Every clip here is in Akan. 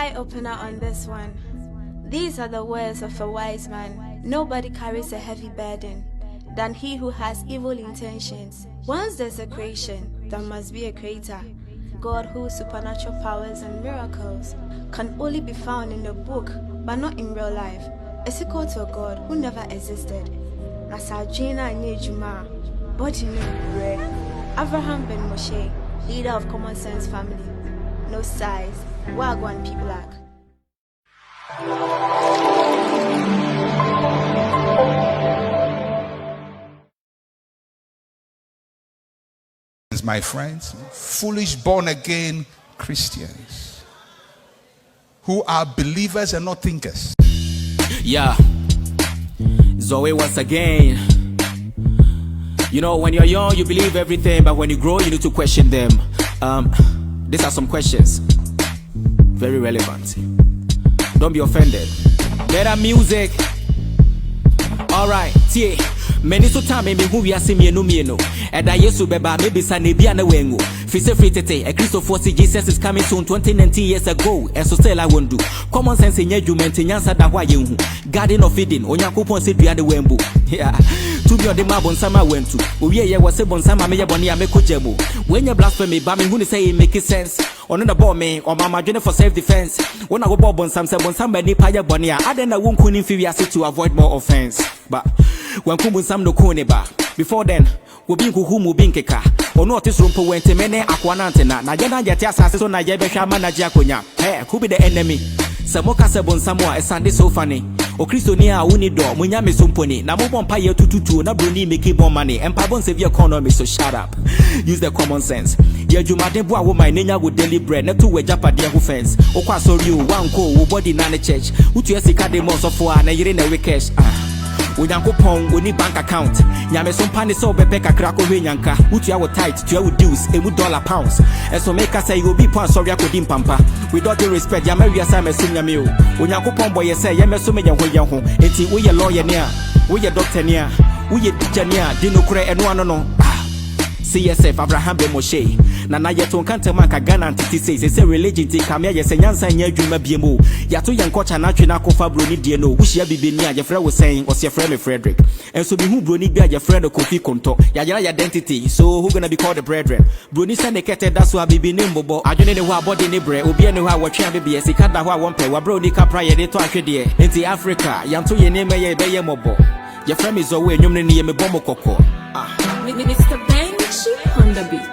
eye-opener on this one. These are the words of a wise man. Nobody carries a heavy burden than he who has evil intentions. Once there's a creation, there must be a creator. God, whose supernatural powers and miracles can only be found in the book, but not in real life, is equal to a God who never existed. Nasajina Nejuma, Bodine Bre, Abraham Ben Moshe, leader of Common Sense family. No size, Wagwan people like. My friends, foolish born-again Christians who are believers and not thinkers. Yeah, Zoe once again. You know, when you're young, you believe everything, but when you grow, you need to question them. These are some questions, very relevant. Don't be offended. Better music. All right, tie. Many so time me who we are seeing no. And I used to be maybe Sanebia na wengo. Fise free tete, a Christopher Jesus is coming soon 20 years ago. And so still I won't do. Common sense in judgment in answer that why you Garden of Eden, Onyankopon said we are the wembo. Yeah. To be on the map on Sama went to. We was a bon Sama me bonia me kojebo. When you blasphemy, Bami who say it make sense. On the ball me or Mama Jenna for self-defense. When I go bob on somebody paya bonia, I then I won't couldn't inferiority to avoid more offense. But when Kumbun no Kuniba. Before then, we be who being keka. Or not this room for when Temene Aquanantena. Najana Yatias on Nayabesha Manajakunya. Hey, who be the enemy? Samoka Sabon Samoa, a Sunday so funny. O Christonia Unido, Munyame Sumponi, Namon Paya 222, Nabruni make more money, and Pabon save your economy, so shut up. Use the common sense. Dear Jumadebo, my nina would daily bread, not to a Japadia who fence. O Quasorio, one co, body nana church, who to a Sicade Moss of 4 and a year in a weekend. We don't go pong, we need bank account. Yame some panis or Bepeka Krako Yanka, which you are tight to your dues, $1 pounds. And so make us say you'll be pounds or Yakodim Pampa. Without the respect, Yamaria Sam as senior meal. When you go pomboy, you say, Yamasumia, where you're home. It's we a lawyer near, we a doctor near, we a teacher near, Dino Cray and one no. CSF Abraham Ben Moshe. Nana yeton kante manka Ghana antiti says it's a religion ti kamya yese nyansa nya adwuma biemu. Yato yankocha na atwe na kofa broni die no. Wuhia bibini a yefre wo saying or your friend Frederick. And so be who broni bia your friend Kofi Konto. Ya identity. So who gonna be called the brethren? Broni sane kete that's why bibini mbobo. Adwene ne ho abode ne bre. Obi ne ho a wotwe bibie sika da ho a wonpe. Wa broni kapra ye de to ahwe de. Enti Africa yanto ye ne meye be ye mobo. Your friend is away nyum ne ne ye me bomo kokko. Mr. Benchi on the beat.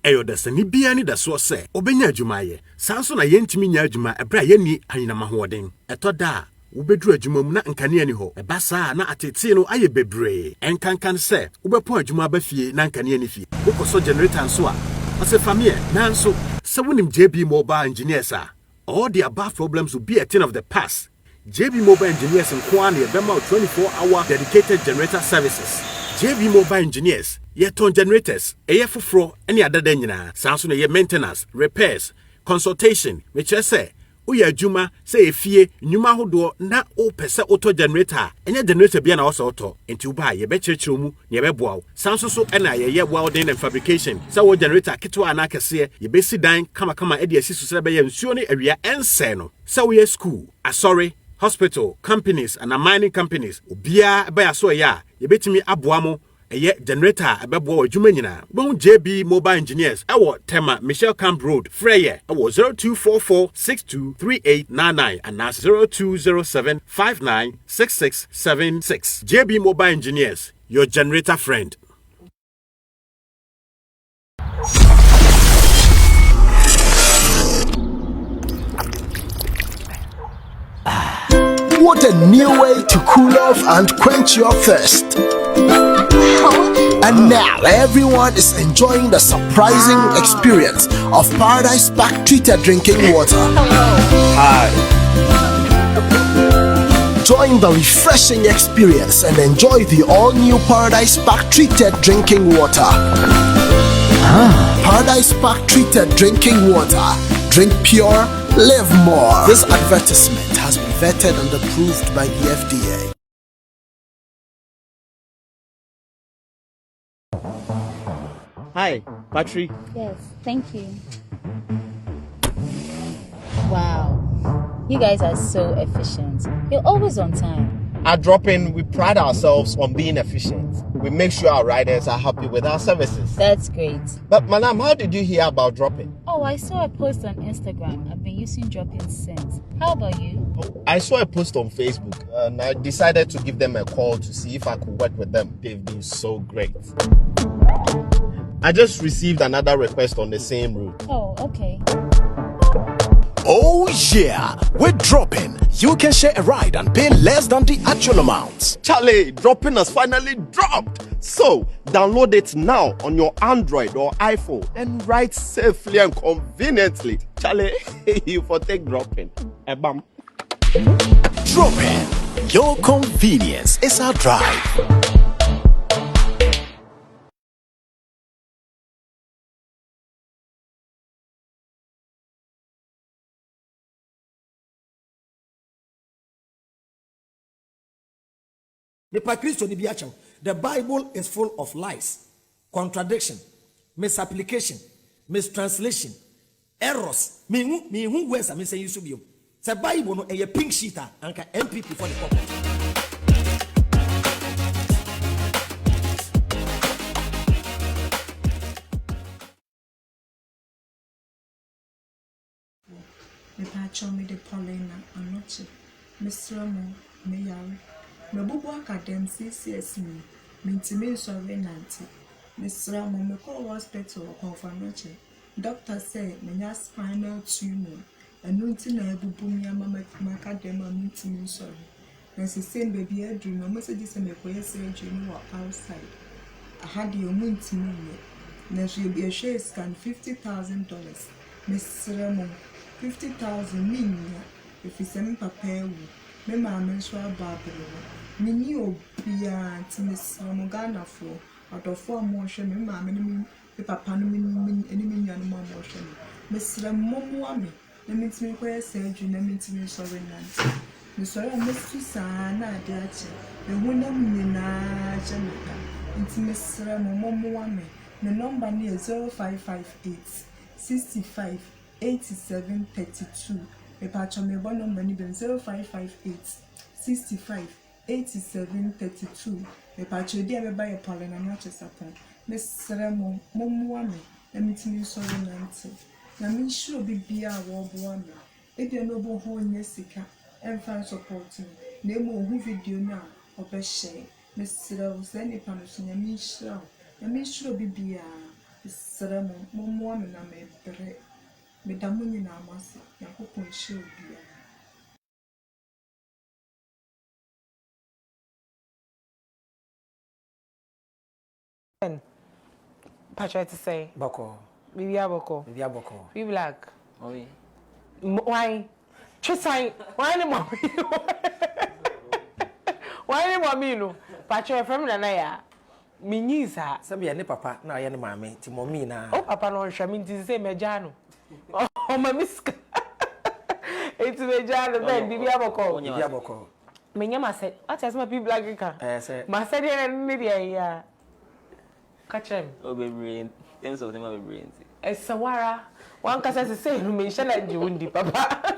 Eyo da sani bia ni da so se obenya adwuma ye sanso na yentimi nya adwuma ebra ye ni anyina mahoden etoda wobedru adwuma mu na nkane ani ho eba saa na atete no aye bebre enkankan se wobepo adwuma ba fie na nkane ani fie wokoso generator nso a ose famie nanso se wonim JB Mobile Engineers a all the above problems will be a thing of the past. JB Mobile Engineers in Kwan ye bema 24-hour dedicated generator services. JB Mobile Engineers, ye ton generators, fufro, any other nyina, sanso na ye maintenance, repairs, consultation, which I say, uya juma, say fie, nyuma hodo, na o pesa auto generator, any generator be an auto, and to buy ye betche chumu, ye bebow, sanso so ena ye welding and fabrication, so generator kitwa anaka se, ye basi dine, kama edi asisu sebe ye nsione area and seno, so ye school, sorry. Hospital, companies, and mining companies. Ubia by a so ya, ye betimi abuamo, a ye generator, a bebo jumenina. Bon JB Mobile Engineers, our Tema Michelle Camp Road, Freya, our 0244-623899, and now 0207-596676. JB Mobile Engineers, your generator friend. What a new way to cool off and quench your thirst. And now everyone is enjoying the surprising experience of Paradise Park treated drinking water. Hi. Join the refreshing experience and enjoy the all-new Paradise Park treated drinking water. Paradise Park treated drinking water. Drink pure, live more. This advertisement has been vetted and approved by the FDA. Hi, Patrick. Yes, thank you. Wow. You guys are so efficient. You're always on time. At Drop-In, we pride ourselves on being efficient. We make sure our riders are happy with our services. That's great. But Madam, how did you hear about Drop-In? Oh, I saw a post on Instagram. I've been using Drop-In since. How about you? I saw a post on Facebook and I decided to give them a call to see if I could work with them. They've been so great. I just received another request on the same route. Oh, okay. Oh yeah, with Drop-In, you can share a ride and pay less than the actual amount. Charlie, Drop-In has finally dropped. So, download it now on your Android or iPhone and ride safely and conveniently. Charlie, you for take Drop-In. Bam. Drop-In, your convenience is our drive. The Bible is full of lies, contradiction, misapplication, mistranslation, errors. Me who words I'm saying you should be. The Bible no a pink sheet and MPP for the couple. Me pacho me de Paulina anoche. Mr. Mo me yari. Me bubu academ CCS me. Mintimi so renanti. Mr. Mo me call hospital of anoche. Doctor say me has spinal tumor. And nunti na bubu mi ama academ mintimi sorry. And she say baby I dream. No message say me koye surgery no outside. I had the mintimi. Na she be a share scan $50,000. Mr. Mo 50,000 minya if it's a papa me mama so ababro me ni obia ti Miss Ghana for out of 4 more she me mama ni me papa no me ni me nua no more she me sra momo ame na me ti me koye surgery na me ti me sorry nanti me sorry me su sa na ade ache me hunam ni na je me ka nti me sra momo ame me number ni 0558 65 8732. Me patch on me one number ni 0558 65 8732. Me patch you there me buy a pollen and not a sapon. Me seremo momuame. Let me tell you sorry nanti. Na me sure be bia wo boame. E dey no bo ho nyesika. En fan support me. Na mo hu video na obe share. Me seremo se ni panoso na me sure. Na me sure be bia. Seremo momuame na me bre. Medamunyi na amasi yakopon show bia Patrick to say Boko. Bibia Boko. Bibia Boko. Be black. Oh, yeah. Why? Chisai, why any mommy? Why any mommy no? Patrick from Nanaya. Minisa. Sabi ne papa na ye ne mame ti mommy na. Oh papa no hwe me ti say mejano. Oh my miska. It's mejano ben Bibia Boko. Bibia Boko. Menya ma said, what has my people black ka? Say. Ma said ne dia ya. Catch him. Oh, baby, them so them are baby. Sawara, one can say, no, me shall let you wundi, papa.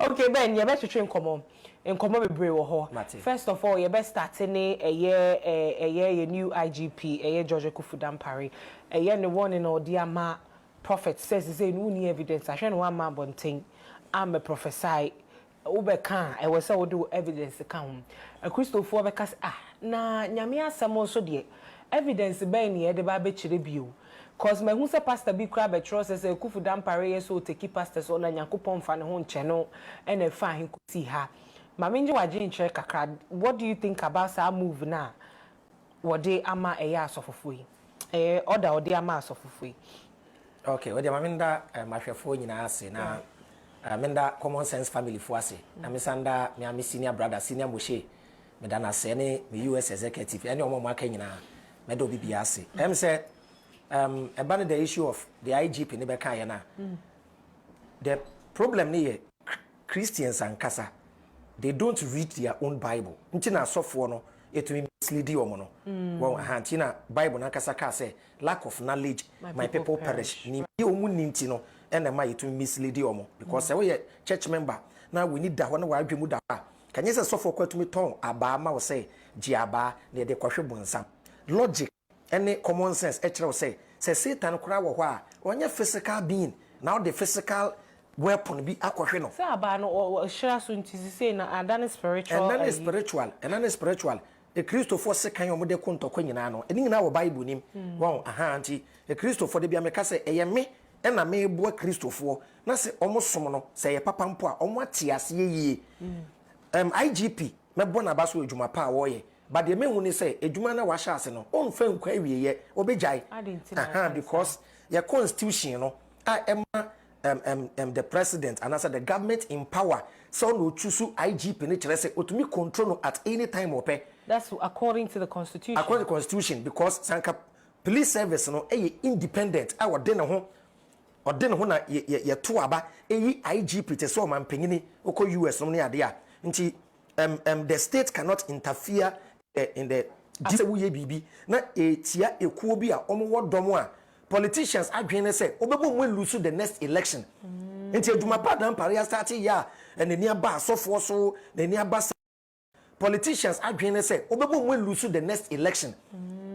Okay, Ben, you better train come in common with Bray or First of all, you best start a year, a new IGP, a year Georgia Kufudan Parry, a year the one in all dear ma prophet says, is no new evidence. I shall one man bonting. I'm a prophesy. Ubeka, I was so do evidence account. A crystal for because na nyamia samo so dear. Evidence be ni the Bible chiribio. Cause my who say pastor be crab a trust as a Kufudan Parry so take pastors on a Yakupon fan home channel and a fine could see her. Maminja wajin check kakra. What do you think about our move now? What day ama a yas of a fui? Order or dear mass of a fui. Okay, well, the Maminda, my phone in our say now. Amenda common sense family for us. Amisanda, my senior brother, senior Moshe, Medana Sene, the US executive, any more marking na Medo BBAC. Say, about the issue of the IGP in the Bekayana. The problem here, Christians and Kasa, they don't read their own Bible. Ntina software no, it will mislead you mono. Well, Hantina Bible na Kasa say lack of knowledge, my people perish. Ni omu nintino. ene ma yetu mislead omo because we church member now we need that one wa adwemu da can you say so for kwatumi ton aba ma wo say giaba na de kwahwe bonsam logic any common sense e kire wo say Satan kura wo ho a onye physical being now the physical weapon be akwahwe no say aba no shira so ntisi say na adane spiritual and then spiritual a Christopher sekan yo de kontokwa nyina no eni nyina wo Bible nim won aha anti a Christopher de bia meka say eye me na me bo Christopher na se omo som no say ye papa mpo a omo atiase yeye IGP me bo na ba so adwuma pa wo ye but the me hu ni say adwuma na wa sha ase no on fa nkwa wieye obejai aha because your constitution no the president and also the government in power so no choose IGP ni kire say otumi control no at any time ope. That's according to the constitution. According to the constitution because sanka police service no independent our den ho na ye to aba IGP te so man panyini oko US no ne ade a nti the state cannot interfere in the say we bibi na etia ekuo bi a omo wodom a politicians adwene say obebo mo lose the next election nti aduma pa dan pare start ya enani aba asofo so nani aba politicians adwene say obebo mo lose the next election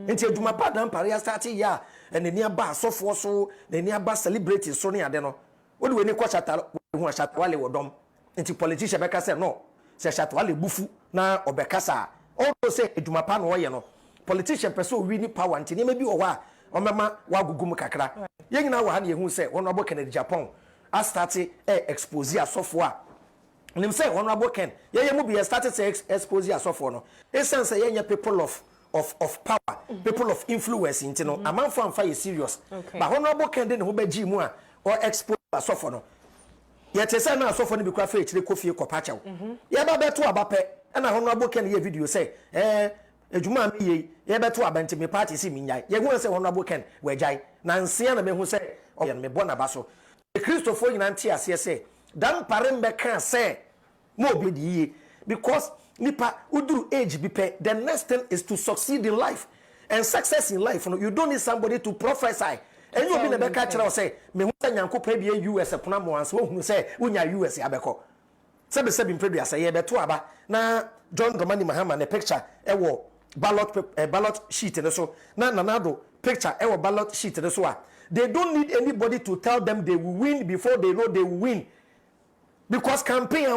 nti aduma pa dan pare start ya enani aba asofo so nani aba celebrity so ne ade no odi we ni kwa chata hu chatwale wodom nti politician beka say no say chatwale bufu na obekasa all say aduma pa no ye no politician person we ni power nti ne bi o wa omema wagugum kakra ye nyina wa ha ne hu say honorable Kennedy Japan a start expose asofo a nim say honorable Ken ye mu be started say expose asofo no essence say ye people of power people of influence nti no amanfo amfa ye serious but honorable Ken de ne ho baji mu a or expose asofo no ye te say na asofo no bi kwa fa e kire kofie kopacha ye ba beto abape na honorable Ken ye video say ejuma me ye beto abante me party si minyai ye hu say honorable Ken we jai na nsia na me hu say o ye me bona baso e Christopher nyina ntia ase say dan parem be kan say mo obi di because nipa uduru age bi pe the next thing is to succeed in life and success in life you don't need somebody to prophesy and you be na be ka kira say me hu say nyankopa bi US pona mo anse wo hu say unya US abeko sebe mpredua say ye beto aba na John Dramani Mahama ne picture ewo ballot sheet and so na nanado picture ewo ballot sheet and so they don't need anybody to tell them they will win before they know they will win because campaign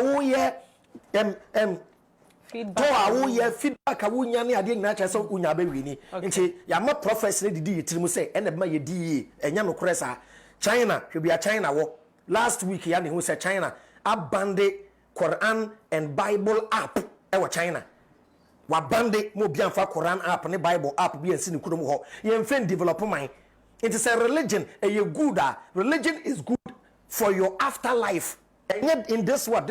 feedback nya ne ade nyina kyerɛ unya be wini nti ya ma prophecy ne didi yitirimu say ene ma ye di enya no koresa China hwebia China wo last week ya ne hu say China abandon Quran and Bible app ewo China wa bande mo bia fa Quran app ne Bible app bi ensi ne kudum ho ye mfen develop mind it is a religion good religion is good for your afterlife and in this world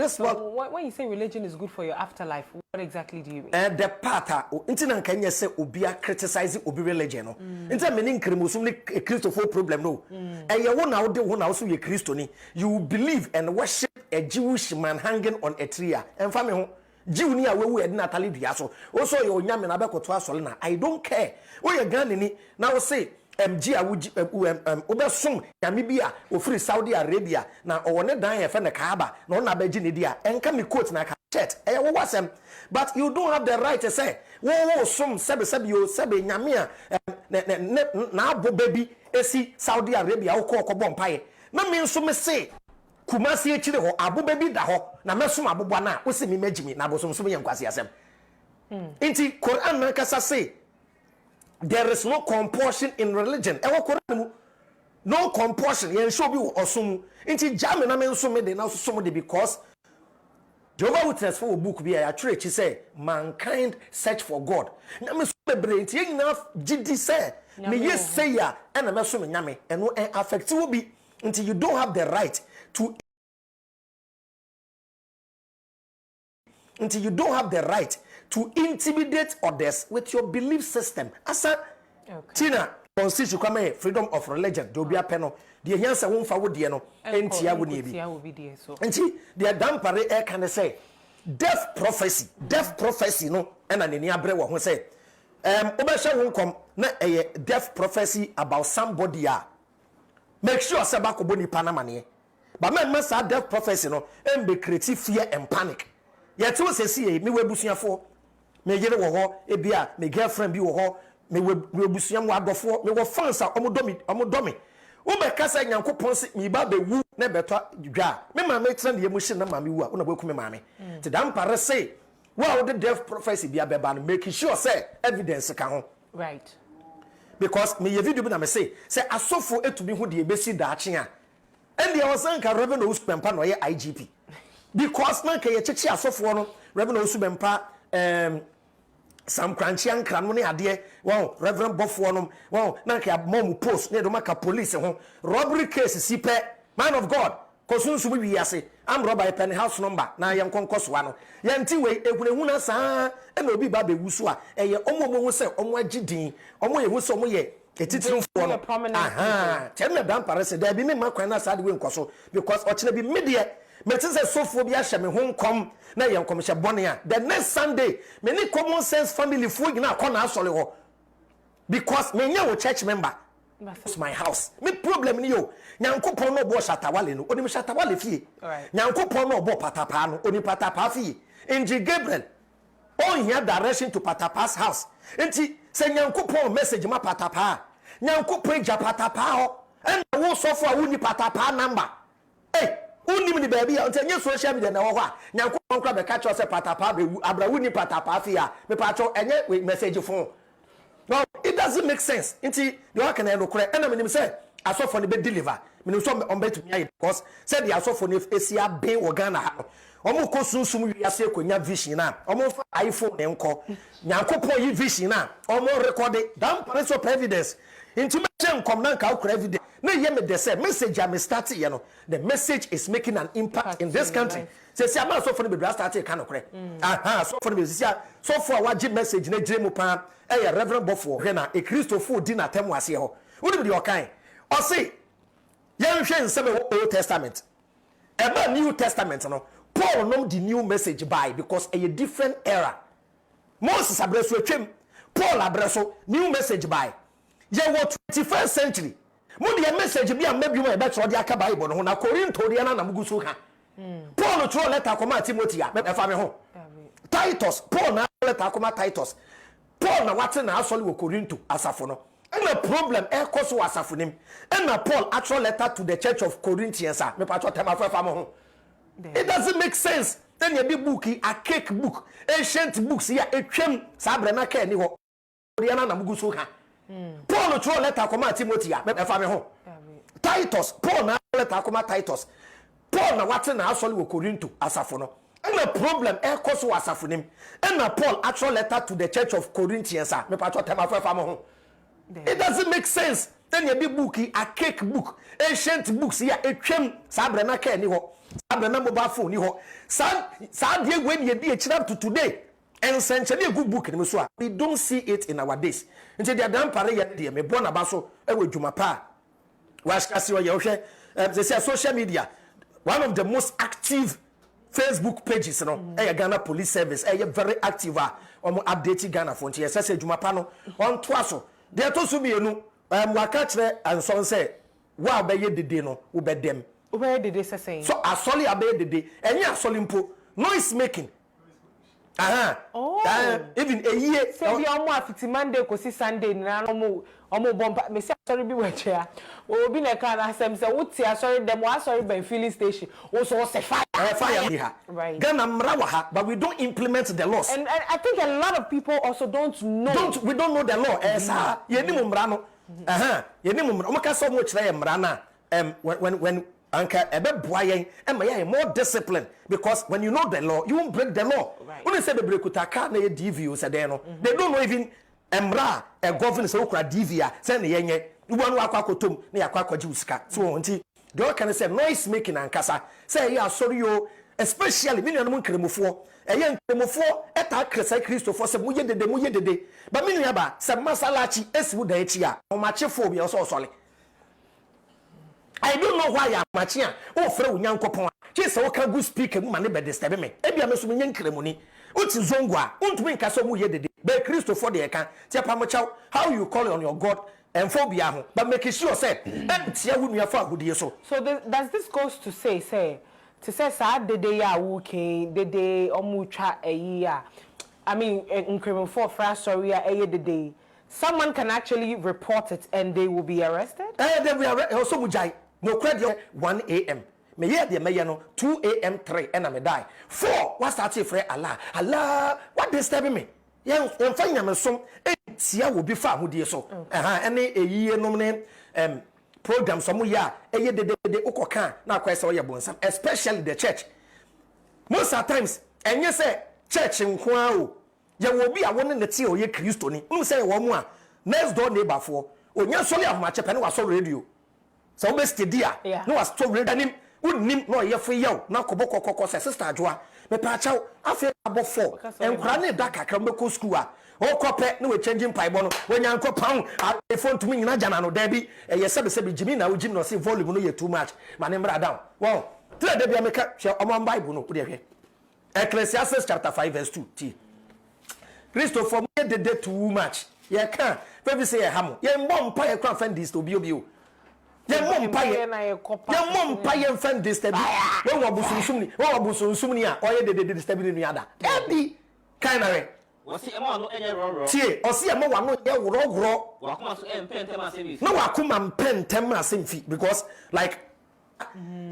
when you say religion is good for your afterlife what exactly do you mean the part intina kan say obia criticize obi religion no inta meni nkremosum ne Christopher problem no ye wo na wo de wo na wo so ye Christoni you believe and worship a Jewish man hanging on a tree and fa me ho Jew ni a wewu e na tale dua so wo so ye onyame na bekoto asole na I don't care wo ye Ghana ni na wo say MG a obesom yame bi a ofiri Saudi Arabia na owone dan ye fe ne Kaaba na ona ba gi ne dia enka me quote na ka chat wo wasem but you don't have the right to say wo som sebe yo sebe nyame a na abo baby esi Saudi Arabia wo ko bompaye na me nso me say Kumasi echire ho aboba bi da ho na mesom abobwa na wo se mi magimi na abosomsom ye nkwase asem inti Quran na kasa say there is no compulsion in religion e wo Quran mu no compulsion ye show bi osum inti jame na me nso me de na so de because Jehovah Witness for book bi ya church say mankind search for God na me so bebre inti ye nyina gidi say me yes say ya e na me so me nyame e no affect wo bi until you don't have the right to intimidate others with your belief system. Asa Tina constitution come freedom of religion. Do be a penal. The answer won't forward the no. Entia would be. Enti the dampare air can say deaf prophecy no. And an iniabre who say Obasha won't come na a deaf prophecy about somebody make sure say ba ko boni panamane but men say death prophecy no em be create fear and panic yet we say see me webusuafo me yere wo ho e bia me girlfriend bi wo ho me webusuam wo adofo me wo fans a omodomi wo be kasa nyankopon se mi ba be wu na beto dwa me ma me tren de emotion na ma me wu a una boku me ma me te dam pare say wo the death prophecy bia be ba no make sure say evidence ka ho right because me ye video bi na me say asofo etumi ho de ebesi daache a and there was anka revenue usupempa no ye IGP because na ka ye cheche asofo no revenue usupempa Sam Cranchian Cranmoni ade wow Reverend Bofo wow na ka mom post ne do maka police ho robbery case sipe man of God kosunsu bi wiase am robber pen house number na ye nkonkoso ano ye nti we ehunehun na saa e na obi ba be wusu a eye omo hu se omo agidin omo ye hu se omo ye etitirifo no aha tell me dan parese da bi me makwan na saa de we nkoso because o kire bi media me say sofo bi ahye me ho nkom na ye nkom hye bone a the next Sunday me ni common sense family fo gina akona asole ho because me nya wo church member it's my house me problem ni yo nyankopon no bo shatawale no oni me shatawale fie nyankopon no bo patapa no oni patapa fie inji Gabriel on here direction to patapa's house enti say nyankopon message ma patapa nyankopon ja patapa ho and wo sofo a woni patapa number unim ni baby a onye social media na wo ho a nyankopon kra be catch us patapa be abrawu ni patapa fia me patcho enye message phone no it doesn't make sense nti the work na no kra na me say asofo ne be deliver me so on bet me because said the asofo ne esia be wo Ghana ha omo ko sunsum wi ase konya vision na omo fa iPhone ne nko nyankopon yi vision na omo record dan place of evidence into me nkom na nka ukra evidence na ye me de say message am start ye no the message is making an impact in this country say say am so for be start e kan okre so for be say so for waji message na jire mu pa e Reverend Bofo hwe na e Christopher di na temu ase ho woni be de okan o say ye hwe nsem Old Testament eba New Testament no Paul nom the new message by because a different era Moses abreso atwem Paul abreso new message by ye what 21st century mo de message bi am bi mo e be tro de aka Bible no na Korinto de na mugusu ka Paul throw letter koma Timothy a me fa me ho Titus Paul na letter koma Titus Paul na wate na asole wo Korinto asafo no and the problem e koso asafo nim and na Paul actual letter to the church of Corinthians a me pa cho tema fa mo ho it doesn't make sense then you be book a cake book ancient books here etwem sabre na ka ni ho de na mugusu ka Paul throw letter koma Timothy a me fa me ho Titus Paul na letter koma Titus Paul na wate na asole wo Korinto asafo no and the problem e koso asafo nim and na Paul actual letter to the church of Corinthians a me pa cho tema fa mo ho it doesn't make sense then you be book a cake book ancient books here etwem sabre na ka ni ho sabre na mobile phone ni ho sa de when you dey chira to today and essentially a good book ni so we don't see it in our days nti dia dan pare ye de me bona ba so e we dwuma pa wa skase o ye hwe they say social media one of the most active Facebook pages no Ghana Police Service very active update Ghana for nti say dwuma pa no on to aso de to so mienu waka kire anson say wa be ye dede no wo be dem where did they say so asoli abe dede enye asoli mpo noise making even a year say bi omo afiti Monday ko si Sunday na omo bomba me say sorry bi wachia obi na ka na asem say wuti asori dem wa sorry by filling station o so say fire here right Ghana mrawa ha but we don't implement the laws and I think a lot of people also don't know we don't know the law ye ni mu mra no ye ni mu mra o maka so mo kire ye mra na when anka ebe boyen e ma ye more discipline because when you know the law you won't break the law when they say be break utaka na ye DV say dey no they don't know even emra a governor say okra DV a say na ye nye wonu akwakotom na yakwakoji usika so nti the all can say noise making ankasa say ya sorry yo especially me nanu nkremofo eye nkremofo eta kresa Christopher say muye dede but me nua ba say masalachi esiwu da echi a o machefo bi o so osole I don't know why I'm matching. Oh, for Unyankopon. Just so can good speak and money by the stab me. Ebia me so me nkremoni. Uti zongwa. Untumi nka so mu ye dede. Be Christopher de eka. Tiapa mo chaw. How you call on your God phobia ho but make sure say entia wo nua fa ahodie so. So does this goes to say to say sad the day ya working the day omutwa eyi I mean increment for first story the day someone can actually report it and they will be arrested? They will also mujai no credit 1 a.m. Me ye de me no 2 a.m. 3 and I die 4 what start for Allah what disturbing me yen fanya me som entia wo bi fa ahodie so ene eyi no ne program some ya eye de ukoka na kwese oye bonsam especially the church most of times enye say church nkoa o ye wo bi a won ne tie oye Kristo ni say wo mu a next door neighbor for onya sole ahoma chepe ne waso radio so we stedia no was to radio nim unnim no ye fo yew na kobokokoko say sister adwoa me pa chaw afi abo 4 enkura ne da kakra mbeko school a o kope ne we changing pipe no we nyanko pound a phone to me nyina jana no da bi ye sebe jimi na wo jimi no say volume no ye too much ma ne mra down wow tell da bia me ka hwe omon bible no wo de hwe Ecclesiastes chapter 5 verse 2 t Christo for me de too much ye can maybe say hamo ye mbompa ye kra fan this to bi obi o ye mbompa ye fan this to bi we wo busunsum ni a oye de disturb ni nuada e bi kind of Wasi ema no enye ro. Tie, osi ema wa no ye woro. Wakuma so empentem asem fi. No wakuma mpentem asem fi because like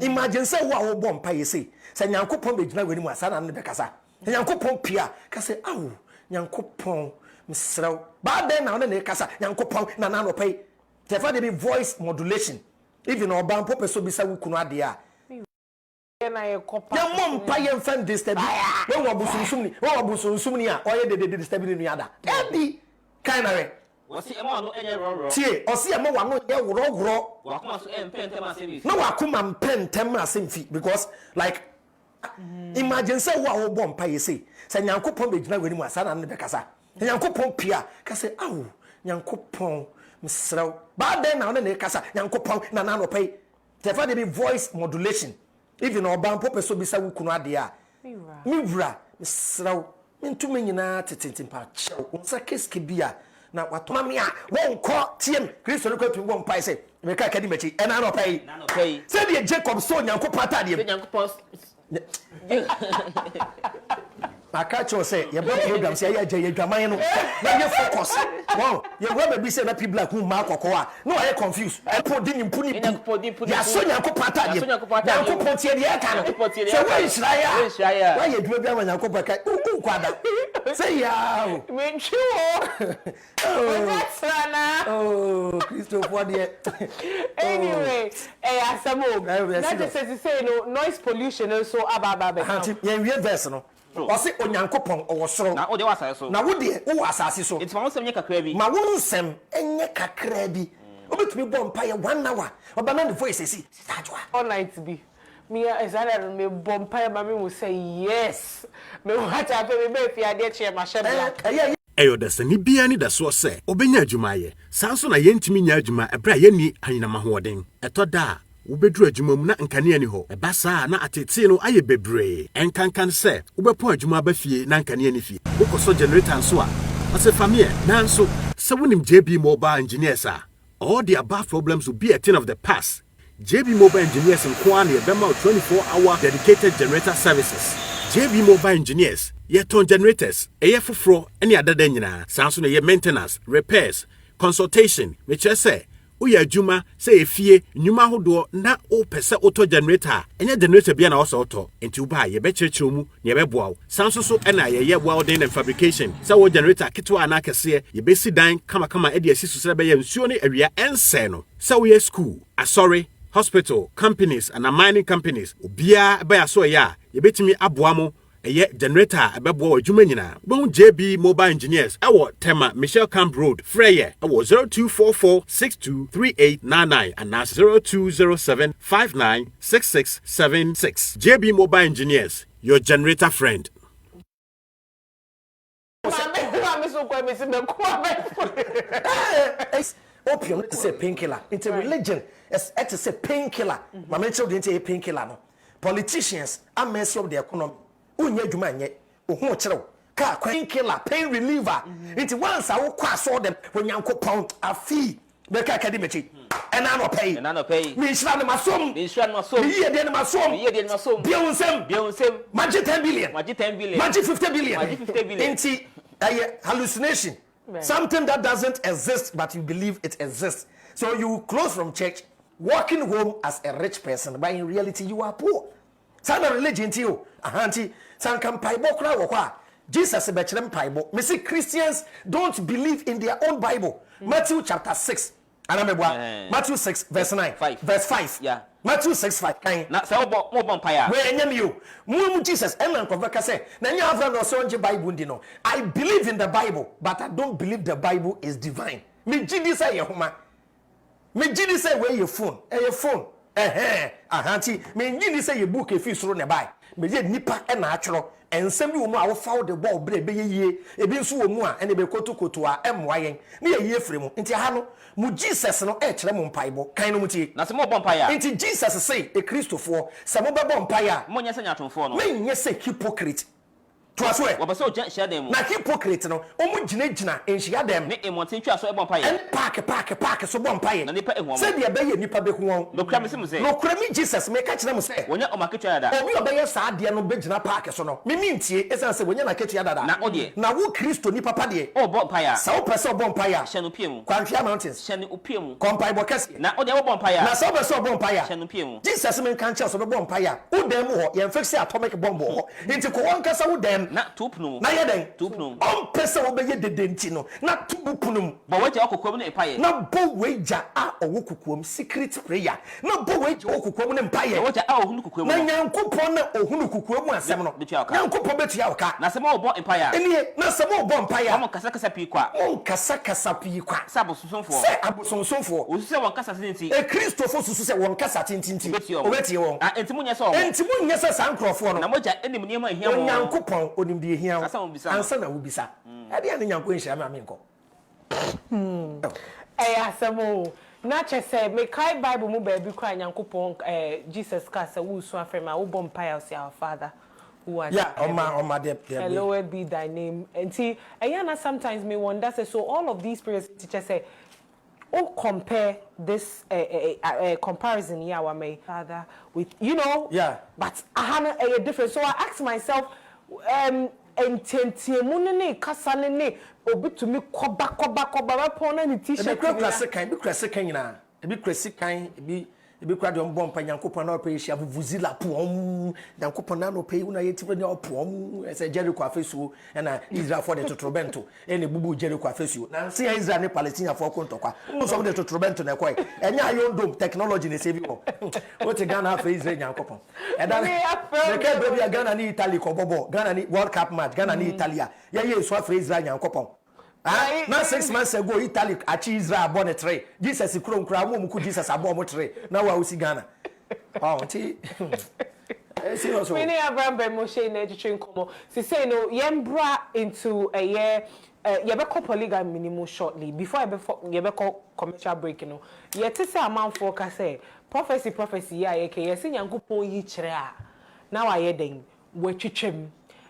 imagine say wo bo mpa ye say nyankopon be gina wani mu asa na ne be kasa. Nyankopon pia ka say awu nyankopon msrew. Ba den na ne kasa nyankopon na na no pay. Tefa de be voice modulation. Even oban pope so bisa wukunu ade a na ye kopa ya mom pa ye mfan disturb we wo busunsum ni a oye de disturb ni nuada e bi kind of wasi ema no enye ro tie osi ema wa no ye woro wakuma so empentem asem fi no wakuma mpentem asem fi because like imagine say wo bom pa ye say nyankopon be gina wani mu asa na ne be kasa nyankopon pia ka say awu nyankopon msrew ba den na ne kasa nyankopon na no pay tefa de be voice modulation even oban pope so bisa wukunu ade a miwura misraw mentumi nyina tetentem pa chew unsa keske bia na wato mami a wonko tiem Kristo no kwatu won pai se me ka kadi machi ena no pai se de Jacob so nyanko pata de nyanko aka cho say ye ba program say ya je dwaman no na ye focus wow ye go be say na people like who ma kokko a no I confused e po di nimpuni ya so nyanko pata de nyanko potie de ya ka no so we israel why ye dua bia ma nyanko paka kwada say ya me chiwo oh Christo for de anyway asamo that just say no noise pollution so ababa be ye wie verse no Osi onyankopon owosoro na ode wasase so na wode wo asase so it ma wonsem nye kakra bi ma wonsem enye kakra bi obetumi bom pa ye 1 hour obana the voice esi sajwa all night bi me ezana me bom pa ma me will say yes me what happen me be fi ade che ma shebla eyo da sani bia ni da so se obenya adwuma ye sanso na yentimi nya adwuma ebra ye ni anyina mahoden etoda wobedru adwuma mu na nkane ani ho eba saa na atete no aye bebre enkankan se wobepo adwuma ba fie na nkane ani fie wokoso generator nso a ase famie na nso se wonim JB Mobile Engineers a all the above problems will be a thing of the past. JB Mobile Engineers nko an ebema 24-hour dedicated generator services. JB Mobile Engineers yeton generators eyefofro ene adada nyina sanso na ye maintenance repairs consultation which say uya adwuma say efie nnwuma hodo na o pese auto generator enya generator bia na o so auto enti uba ye be kirikiri mu ne ye be boawo sanso so ena ye welding and fabrication say wo generator kitwa na kese ye be si dan kama e de asi so be ye nsuo ne awia ense no say we school asori hospital companies and mining companies obia be aso ya ye betimi aboamo eye generator abebo adwuma nyina bon JB Mobile Engineers ewo Tema Michelle Camp Road Freya ewo 0244623899 and 0207596676 JB Mobile Engineers, your generator friend. Opium to say painkiller. It's a religion. It's to say painkiller. My mention didn't say painkiller. No. Politicians are messing up the economy. Unye dwuma nye ohun kyerɛw ka painkiller pain reliever it once I will cross all them when yankopon afi Beka Kadimechi. And I don't pay. And I don't pay. Me shran my son. Me shran my son. Me ye den my son. Me ye den my son. Beyonsem. Magic 10 billion. Magic 10 billion. Magic 50 billion. Magic 50 billion. Inti hallucination. Right. Something that doesn't exist, but you believe it exists. So you close from church, walking home as a rich person, but in reality you are poor. Sana religion to you. Ahanti. San kan paibo kra wokwa. Jesus ebechrem paibo. Me say Christians don't believe in their own Bible. Matthew chapter 6. Matthew 6 verse 9. 5. Verse 5. Yeah. Matthew 6 5. Kan. Na say obo empire. Where enyam you. Mu Jesus enna nkofa say na nya afra no so onje Bible ndi no. I believe in the Bible, but I don't believe the Bible is divine. Me gidi say yehoma. Me gidi say where your phone. Your phone. Ahanti. Me gidi say your book if you soro ne buy. Me ye nipa e na atworo. Ensem bi wo mu a wo fawo de ball bre be yeye ebi nso wo mu a ene be kotokoto a emwa yen ne ye frɛ mu nti ha no mu Jesus no e kyerɛ mu mpaibo kan no mu tie na se mo bɔ mpaia nti Jesus say e Christofo se mo be bɔ mpaia mo nyɛ sɛ nyatomfo no me nyɛ sɛ hypocrite to aso e wo bɛ sɛ o hyia dem na hypocrite no o mu gyina enhyia dem ne emotin twa so e bɔ mpaia en park so bɔ mpaia na nipa ehu sɛ de be ye nipa be hu won no kra me se mu sɛ no kra me Jesus me ka kyerɛ mu sɛ wonya o maketwa dada obi obɛyɛ saa de no be gyina park so no me mintie esan sɛ wonya na ketua dada na ode na wo Kristo ni papa de o bɔ mpaia sa wo pɛ sɛ o bɔ mpaia hyɛ no pie mu Kwanhwea mountains hyɛ no pie mu kompai bɔ kɛse na ode wo bɔ mpaia na sa wo pɛ sɛ o bɔ mpaia hyɛ no pie mu Jesus me kan kyerɛ so be bɔ mpaia wo dem ho ye mfix atomic bomb ho nti ko won kasa wo dem na tupnu na ye den tupnu on pɛ sɛ wo be ye dedenti no na tubupunum bɔ waja okokom ne mpaia na bɔ waja a owo kukuom secret prayer na bɔ waja okokom ne mpaia waja a ohunu kukuom na nyankopɔn na ohunu kukuom asɛm no nyankopɔn betua wo ka na sɛ mo bɔ mpaia enie na sɛ mo bɔ mpaia mo kasa pii kwa mo kasa pii kwa sɛ abosonsomfo sɛ abosonsomfo o sɛ won kasa tinti e Kristofo susu sɛ won kasa tintinti o betie won enti mo nyɛ sɛ saa nkrɔfo no na moja enim niam ahia mo nyankopɔn onim de ahia wo ansa na wo bisa ade ane nyanko nhia me amenkɔ asɛm na kyɛ sɛ mekai Bible mu baabi kora nyankopɔn Jesus ka sɛ wosu afrɛ ma wobɔ mpaeɛ sɛ our Father who art hallowed be thy name nti ɛyɛ sometimes me wonder say so all of these prayers teachers say compare this comparison here our my Father with but I have a different so I ask myself ententiemu ne kasa ne obi tumi koba pon na ni t-shirt bi krase kan nyina ebi krase kan ebi kwa de mbɔ mpa nyankopɔn na ɔpɛ hia vuvuzila pom nyankopɔn na ɔpɛ una yɛtifo ne ɔpom ɛsɛ Jericho afesuo ɛna Israel for the totrobento ɛna bubu Jericho afesuo na se Israel ne Palestine for kontokwa so de totrobento na ɛkɔe ɛnya ayondom technology ne se bi hɔ wote Ghana afɛ Israel nyankopɔn ɛda ne ka baby Ghana ne Italy kɔ bɔbɔ Ghana ne World Cup match Ghana ne Italia yɛ so afɛ Israel nyankopɔn na 6 months ago Italy achi Israel born a tray Jesus kura mo ku Jesus abo mo tray na wa usi Ghana nti serious many Abraham Moshe na ejitwe nkomo say no yembra into a year yebeko polygamy minimum shortly before yebeko commercial break no yete say amanfo ka say prophecy ya yeke yesi nyankopon yi kire a na wa ye den watwitwem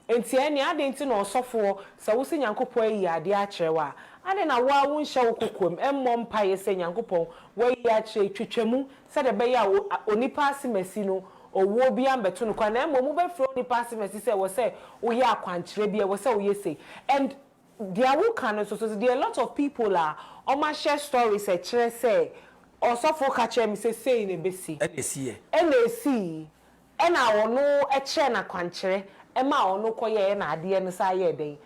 enti ene ade enti na osofo sa wo se nyankopon yi ade a kirewa ade na wa wo nhye wo kokom emmɔ mpa ye se nyankopon wa yi a kire twitwemu se de be ya onipa asimasi no owo bi ambeto no kwa na emmɔ mu be fro onipa asimasi se wo se wo ye akwankire bi wo se wo ye se and there will can so there are a lot of people on my share stories e kire se osofo ka kire mi se na besi NAC ena wono e kire na kwankire ema ono koye na ade no sa ye den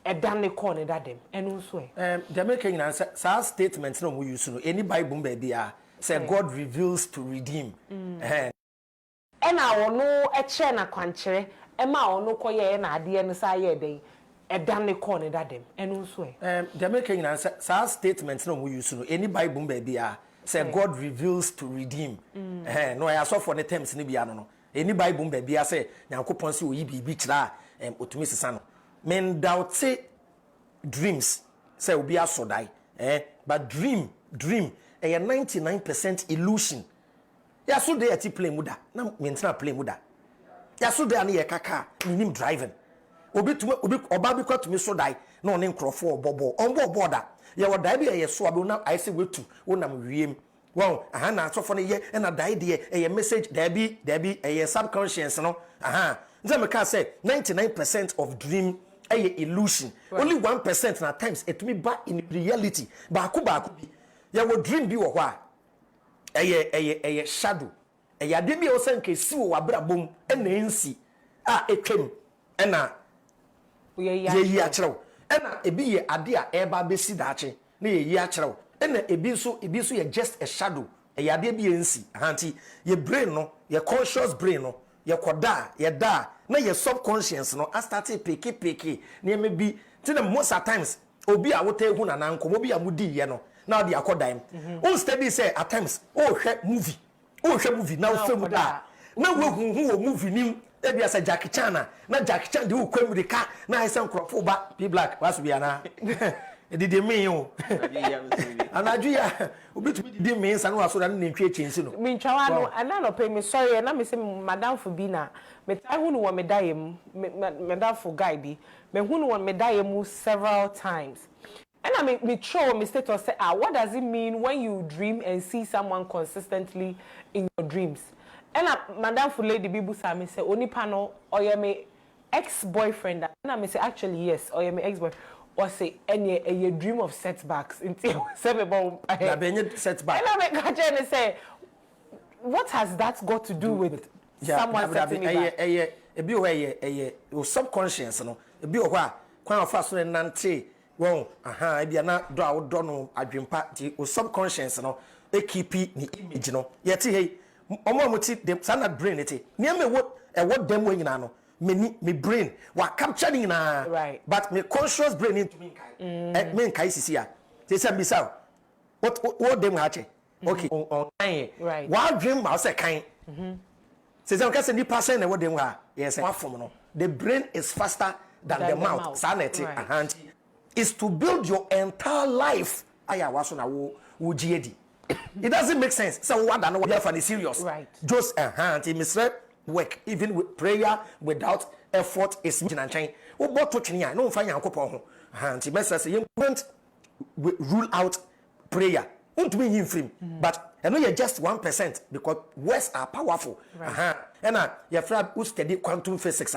edan ne ko ne dadem eno so the making answer sa statement no we use no any Bible baby say God reveals to redeem ena wono e kire na kwankire ema ono koye na ade no sa ye den edan ne ko ne dadem eno so the making answer sa statement no we use no any Bible baby say God reveals to redeem no I saw for the terms ni bia no any Bible baby say nyankopon se oyi bibi kira otumi sesa no men doubt dreams say obi asodai but dream a 99% illusion ya so dey at play muda na mentina play muda ya so dey na ye kaka minim driving obi oba bi kwatumi so dai na one nkrofo obobo onbo boda ye wo dai bi ye so abi na I say wetu wonam wiem wow aha na asofo no ye na dai de ye message dabi ye subconscious no aha nze me ka say 99% of dream a illusion only 1% na times it me back in reality ba ku bi ye wo dream bi wo ho a shadow ya de bi o san ke si wo abrabom na ensi etwem na ye yi akyerew na ebi ye ade a eba besi daache na ye yi akyerew na ebi so ye just a shadow ya ade bi ensi ahanti ye brain no ye conscious brain no ye koda ye da na ye subconscious no a start peke na me bi till most at times obi a wote hu na nanko obi a mudi ye no na de akoda im on steady say at times hwe movie na film da na we hu movie nim ebi asa Jackie Chan na Jackie Chan de ukwam de ka na isen krofo ba P Black wasu bia na edide me o anaju ya obitumi dide me nsa na waso da na ntwe chensi no me ntwa no ana no pay me sorry na me say madam for bi na me tai hu no wo me dayem madam for guy bi me hu no wo me dayem several times. And me show me status say what does it mean when you dream and see someone consistently in your dreams? And madam for lady bibu sa me say oni pano or me ex-boyfriend and I say actually yes or me ex-boyfriend or say any a dream of setbacks until setback. And I make catch and say what has that got to do with someone setting me back? A bi o subconscious no e bi o kwa kwan fa so nante won aha bia na do a do no adwempa ti o subconscious no e keep ni image no yeti hey omo amuti dem standard brain eti ne me what dem we nyina no me brain wa capture ni na right but me conscious brain into me kai me kai sisi a te say bisa what dem ha che okay on right wa dream ma say kan say say ka say ni person na what dem ha yes wa form no the brain is faster than the mouth sanity right. Is to build your entire life aya waso na wo giedi it doesn't make sense so what I know what for the serious right just it misread work even with prayer without effort is chain wo boto twene a no mfa yankopon ho anti message you can't rule out prayer won't be in frame but I know you're just 1% because words are powerful right. And your friend who study quantum physics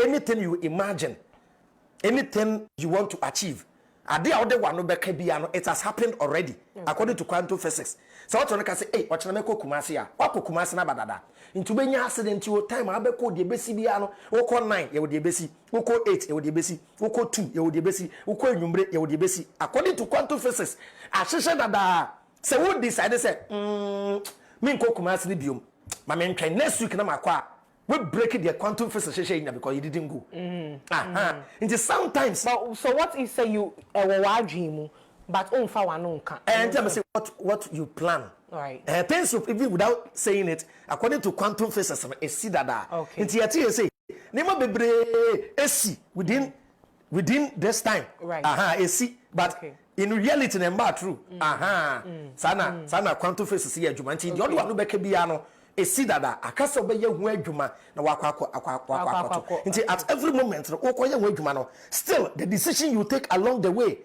anything you imagine anything you want to achieve ade a one no beka bia no it has happened already according to quantum physics so what you can say hey what you make Kumasi a wako Kumasi na badada into benya accident your time abeko de besi bia no woko 9 ye wo de besi woko 8 ye wo de besi woko 2 ye wo de besi woko enwumre ye wo de besi according to quantum physics ahihye dada say who decide say me nko Kumasi ni biom ma me ntwen next week na makwa we break the quantum physics because you didn't go. And sometimes. So what is say you dream, but unfa wanonka. And tell me say what you plan. Right. Things even without saying it, according to quantum physics, it's see that. Okay. And you say, Nema bebre esi within this time. Right. Esi, but. Okay. In reality, nemba true. Sana quantum physics here, Jumanti. The other one no beke biano. Esi dada akasa obeye hu adwuma na wakwa nti at every moment okoye hu adwuma no still the decision you take along the way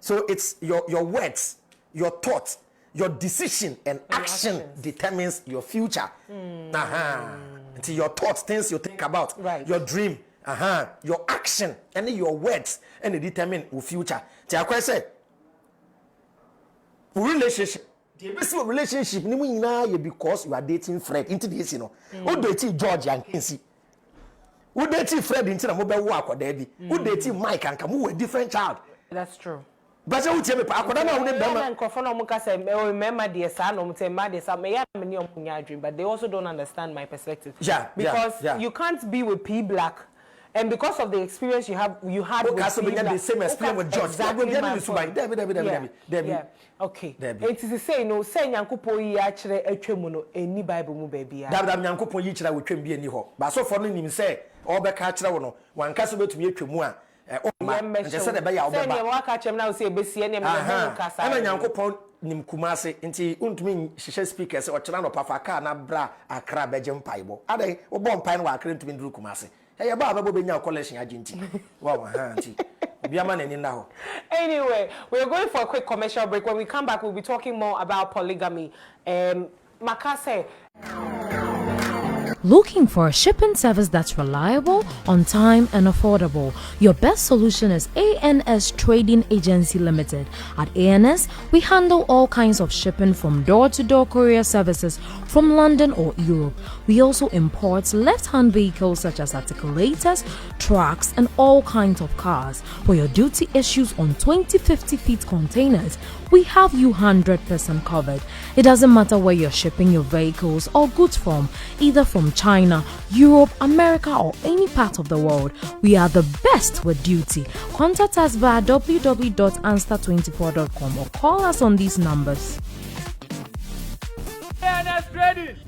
so it's your words your thoughts your decision and action determines your future nti your thoughts things you think about right. Your dream your action and your words and they determine your future ti akwa say relationship the best relationship ni nyina ye because you are dating Fred into this you know who dating George and Kensi who dating Fred into na mo be wo akoda bi who dating Mike and come we different child that's true but you tell me akoda na wo ne bema nkofo na omka say remember the sa no mte ma the sa me ya me ni omunya dream but they also don't understand my perspective because you can't be with P Black. And because of the experience you had with the same experience with George. Yeah. Okay. It is to say no say Nyankopon yi a kire atwemu no eni Bible mu ba bia. Dabdab Nyankopon yi kire atwemu bi eni ho. Ba so for no nim say obeka kire wo no wanka so betumi atwemu a nje se de be ya obeba. Say ne waka chem na say besie ne me ho kasa. Ana Nyankopon nim Kumasi nti untumi hihye speakers o kire no pafa ka na bra akra beje mpaibo. Adai wo bo mpai no wa akra ntumi nduru Kumasi. Hey, Baba Bobina collection agenti. Wow, auntie. Biaman and in now. Anyway, we're going for a quick commercial break. When we come back, we'll be talking more about polygamy. Makase. Looking for a shipping service that's reliable, on time, and affordable? Your best solution is ANS Trading Agency Limited. At ANS, we handle all kinds of shipping from door-to-door courier services from London or Europe. We also import left-hand vehicles such as articulators, trucks, and all kinds of cars. For your duty issues on 20-50 feet containers, we have you 100% covered. It doesn't matter where you're shipping your vehicles or goods from, either from China, Europe, America, or any part of the world. We are the best with duty. Contact us via www.answer24.com or call us on these numbers.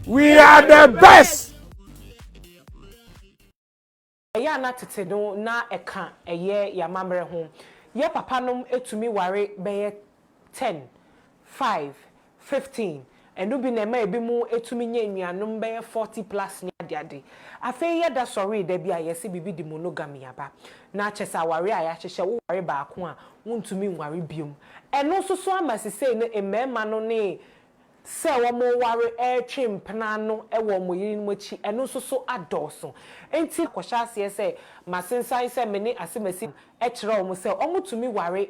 We are the best. Ya na tete no na eka eye ya mamre ho. Ye papa nom etumi ware be 10, 5, 15. Enu bi na ma ebi mu etumi nya nnuanom be 40 plus ni ade. Afa ye da sorry da bi ayese bibi di monogamy aba. Na chesa ware aya chehye wo ware ba ko a wontumi nware biom. Enu soso amasise ne emema no ne se wo mo ware twempena no e wo mo yiri no chi eno soso adoso enti kwosha ase se masensan se meni asemasi e kire wo se omutumi ware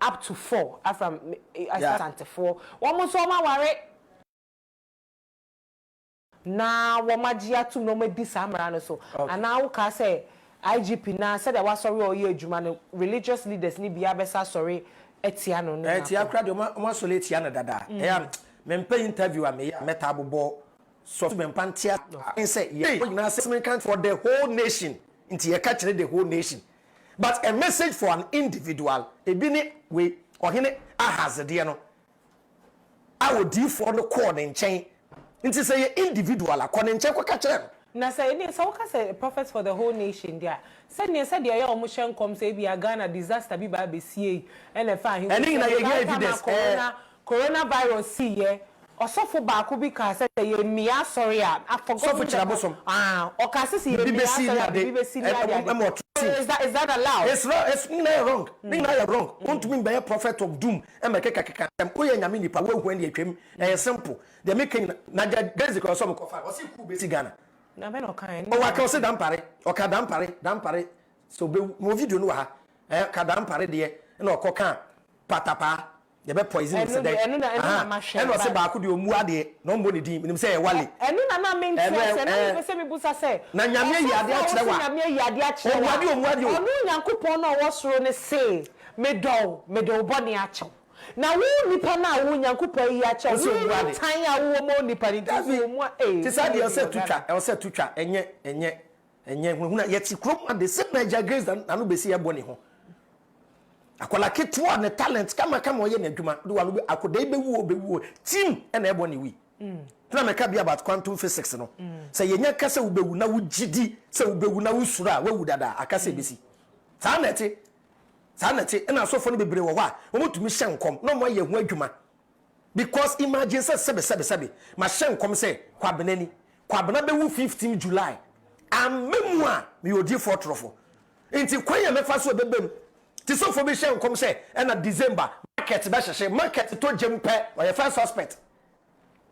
up to 4 after assistant 4 wo mo so ma ware na wo magia tum no ma di samra no so ana wo ka se IGP na se da wa sorry o ye adwuma no religious leaders ni bia besa sorry etia no no etia kra de o sole etia na dada me pay interview am meta abobo so me pantia say yeah na assessment for the whole nation into ye catch the whole nation but a message for an individual ebi ni we ohene ahazede no awodi for no call ne nchen nti say ye individual akọ ne nchen kwa catch them na say ni so ka say prophets for the whole nation there said ne said there your mission come say be a Ghana disaster bi ba be sie and fa hin and na ye evidence coronavirus see ye osofo ba ko bi ka say ye mia sorry I forgot so for chirabosom o ka say ye mia sorry bi is that allowed it's wrong you're wrong want to be a prophet of doom e make kaka ko ye nyame nipa wo hu ne atwam e simple the making na basic or some ko fa o si ku be si Ghana na be no kan o wa ka o se dampare o ka dampare so be mo video no ha ka dampare de na o ko kan patapa ye be poison se dey enu na ma hwe enu se ba ko de omu ade no mbo ne din nim se ye wale enu na me ntia se na me se me busa se na nyame yi ade a kire wa nyame yi ade a kire wa omu ade onu nyankopon na wo soro ne se medo boni a kyew na wo nipa na wo nyankopon yi a kyew so wo tan ya wo mo nipa ni ti mo ti sa de se tutwa enye hu na ye ti krom ade se na ja grace na no besi ye boni ho akola ketwa ne talent kama oye na adwuma do wa akoda ibewu team na ebo ne wi tena meka bia about quantum physics no say yenya kasa ubewu na wugidi say ubewu na wusura wawu dada akasa besi sa nete na so fo ne bebre wo ho a omotumi hye nkom no mo ye hu adwuma because imagine say sebe ma hye nkom say kwabena bewu 15 July amemu a me odi fortrofo enti kwanya mefa so bebem ti so for be share come say na December market be hye market to jempe or your first suspect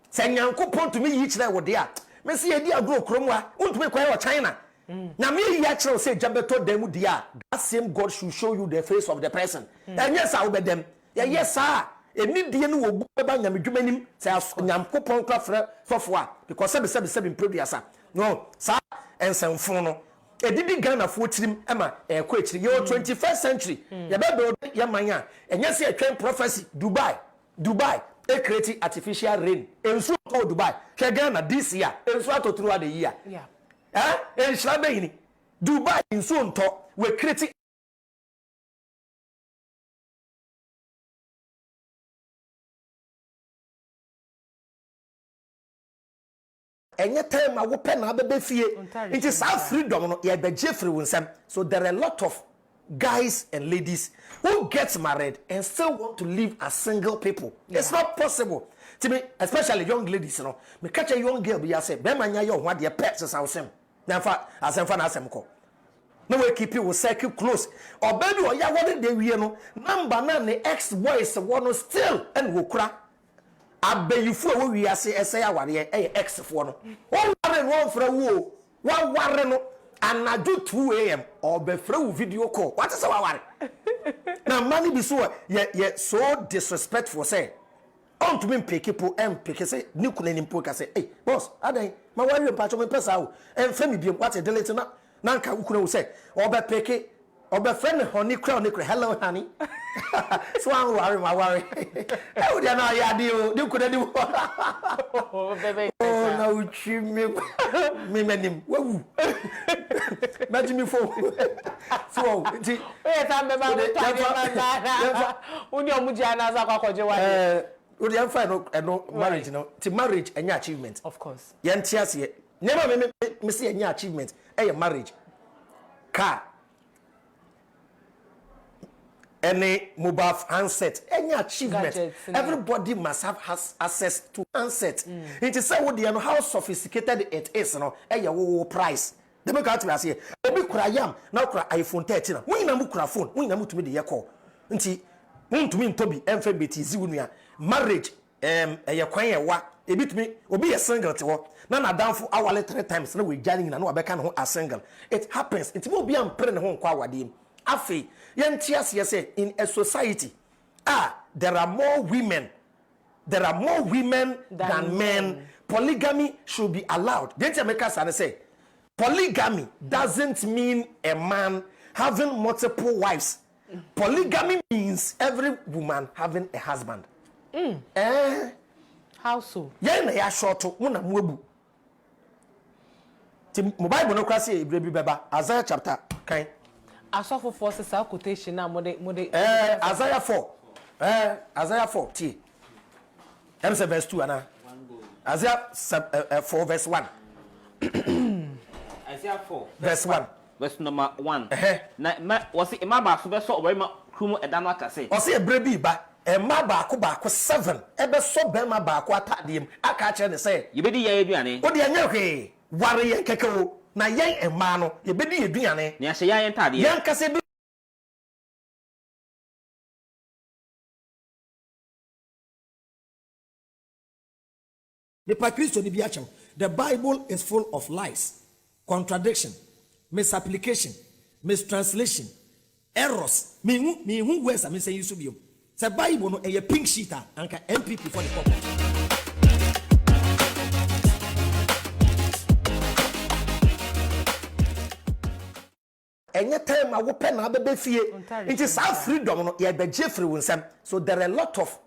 say nyankopon to me yi kire wo de a me say ye di agro kromwa untumi kwai wo China na me yi a kire say jabeto dem di a that same God should show you the face of the person and yes I will be them yes sir eni die no wo bu ba nyamedwumanim say nyankopon kwafra fofo a because sebe producer no sir ensemfo no edidi Ghana fo tirim ema ekọ ekiri yo 21st century ya bebe ya manya enye se etwen prophecy Dubai e create artificial rain ensu to Dubai ke Ghana this year ensu atoturu ade year enshira be yini Dubai ensu nto we create enye time a wo pe na abebe fie it is our freedom no ye be jeffrey winsam so there are a lot of guys and ladies who get married and still want to live as single people. It's not possible to me, especially young ladies, you know. Me catch a young girl be say be manya yo ho de pets as awsem na fa asem fa na asem ko na we keep you circle close or baby or ya what they we no number na ne ex boys one still and wo kura abeyifu a we ase ese aware ex fo no one worry no fra wo one worry no anaju 2 a.m. or be fra wo video call what is our worry na money be so ye so disrespectful say on to me pick people and pick say ni kuna ni mpo say hey boss adan ma worry mpacho me pesa wo en fa me biem what delete na nanka ukuna wo say obe peke obe friend honey crown hello honey so I worry my worry e wo dia na ya di o di kuna di oh baby oh na uchi me menim wawu imagine me for so ti e ta me ba to na uni omuji anaza kwakoje wa we dey find no marriage no ti marriage any achievement of course ye ntiase never me see any achievement marriage car any mobile handset any achievement gadgets, everybody must have access to handset it is say what they know how sophisticated it is no wo price they make out we say obi kura yam na kura iPhone 13 na we na mu kura phone we na mu tumi de ye call nti ntumi ntobi emfa beti zi wunu ya marriage kwan ye wa ebitumi obi ye single te wo na na danfo awale 3 times na we jani na no abeka no a single it happens it will be ampre ne ho kwa awade afi ye ntiase ye say in a society there are more women than men. Polygamy should be allowed. Didn't America say polygamy doesn't mean a man having multiple wives. Polygamy means every woman having a husband. How so? Yeah, na ya short una mwebu. Ti Bible no kwase ebrebi beba Isaiah chapter kan. Asofo forces our quotation na mode Isaiah 4. Isaiah 4 T. MC verse 2 ana. Isaiah 4 verse 1. Isaiah 4 verse 1. Verse number 1. Na was it maba so be so we ma krumo edano aka say. O say ebrebi ba emma baako 7 ebe so be ma baako atadem aka kire ne say ye bedi ya aduane. O de anya hwe ware ye kekewo na yen emma no ye bedi aduane. Ne ahye yen tade. Yen kase bi the Bible is full of lies, contradiction, misapplication, mistranslation, errors. Me who words I'm saying you should be. The Bible no a pink sheet and MPP for the couple. Any time I will pen a baby fear. It is our freedom no be Jeffrey Winsam. So there are a lot of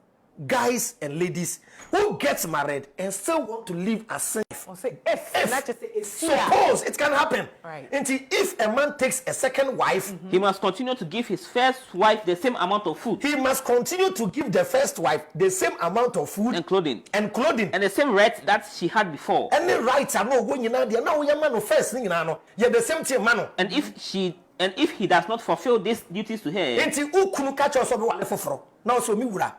guys and ladies who get married and still want to live as safe. Or say if not just say suppose it can happen. Right. And if a man takes a second wife, he must continue to give his first wife the same amount of food. He must continue to give the first wife the same amount of food and clothing. And the same rights that she had before. Any rights are no going now. They now your man first thing no. You the same thing man. And if he does not fulfill these duties to her, enti ukunu catch us obi wale foforo. Now so mi wura.